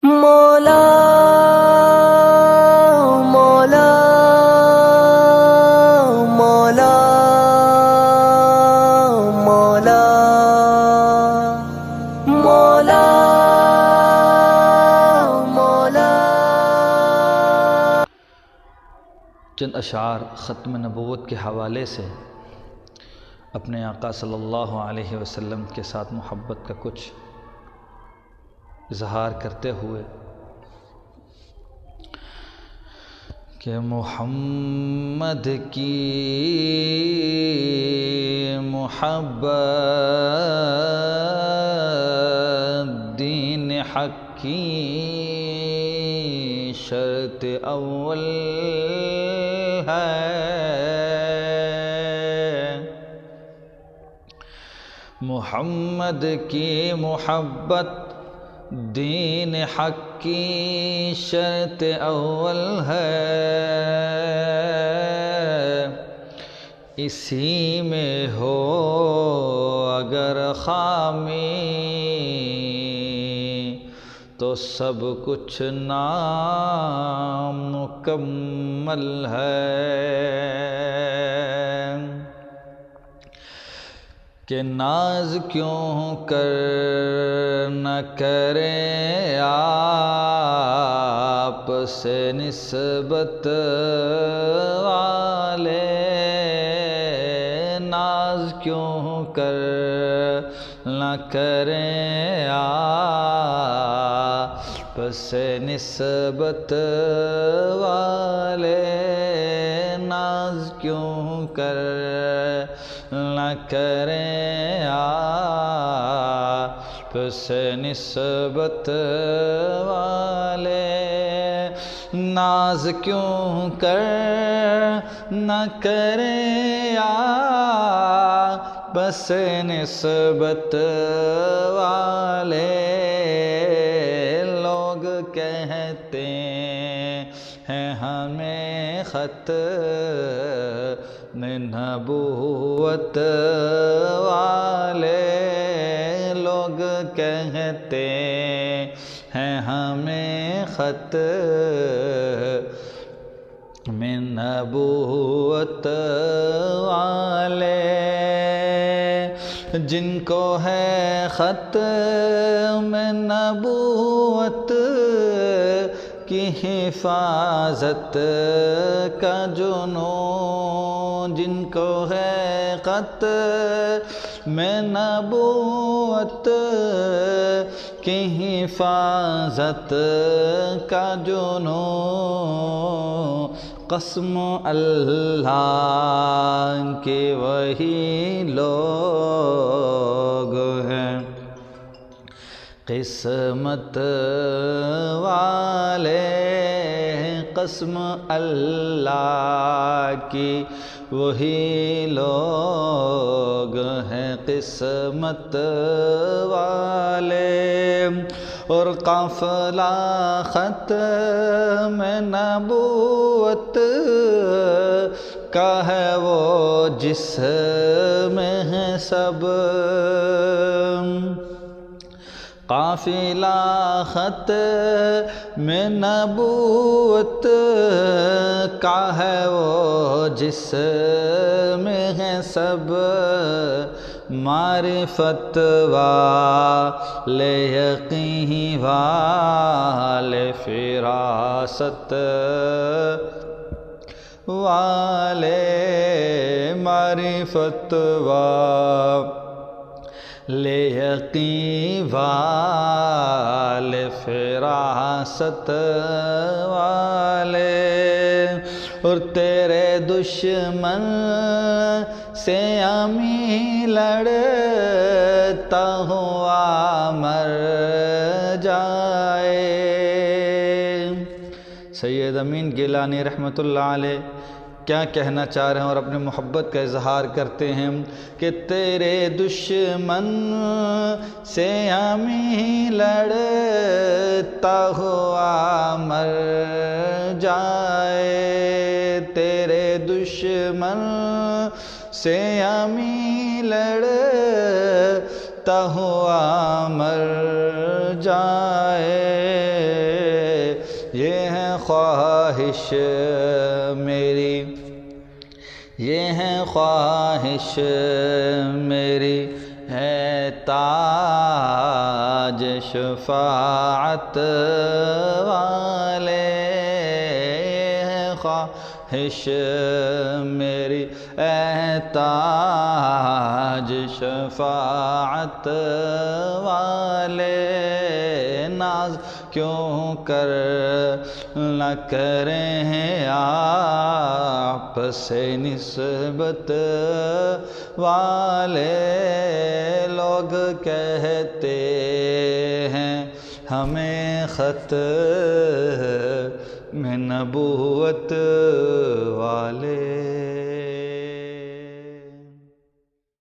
مولا مولا مولا مولا مولا مولا۔ چند اشعار ختم نبوت کے حوالے سے اپنے آقا صلی اللہ علیہ وسلم کے ساتھ محبت کا کچھ اظہار کرتے ہوئے کہ محمد کی محبت دین حق کی شرط اول ہے، محمد کی محبت دین حق کی شرط اول ہے، اسی میں ہو اگر خامی تو سب کچھ نامکمل ہے، کہ ناز کیوں کر نہ کریں آپ سے نسبت والے، ناز کیوں کر نہ کریں آپ سے نسبت والے، ناز کیوں کر نہ کریں آپ سے نسبت والے، ناز کیوں کر نہ کریں آپ سے نسبت والے، لوگ کہتے ہیں ہمیں ختم نبوت والے، لوگ کہتے ہیں ہمیں ختم نبوت والے، جن کو ہے ختم نبوت کی حفاظت کا جنون، جن کو ہے ختم نبوت کی حفاظت کا جنون، قسم اللہ کے وہی لوگ ہیں قسمت والے، قسم اللہ کی وہی لوگ ہیں قسمت والے، اور قافلہ ختم نبوت کا ہے وہ جس میں ہے سب، قافلہ ختم نبوت کا ہے وہ جس میں ہے سب، معرفت والے یقین والے فراست والے، معرفت والے یقین والے فراست والے، اور تیرے دشمن سے امی لڑتا ہوا مر جائے۔ سید امین گیلانی رحمۃ اللہ علیہ کیا کہنا چاہ رہے ہیں اور اپنی محبت کا اظہار کرتے ہیں کہ تیرے دشمن سے ہمیں لڑتا ہوا مر جائے، تیرے دشمن سے ہمیں لڑتا ہوا مر جائے۔ خواہش میری، یہ ہے خواہش میری، ہے تاج شفاعت والے، ہے خواہش میری، ہے تاج شفاعت والے، ناز کیوں کر نہ کریں آپ سے نسبت والے، لوگ کہتے ہیں ہمیں ختم نبوت والے۔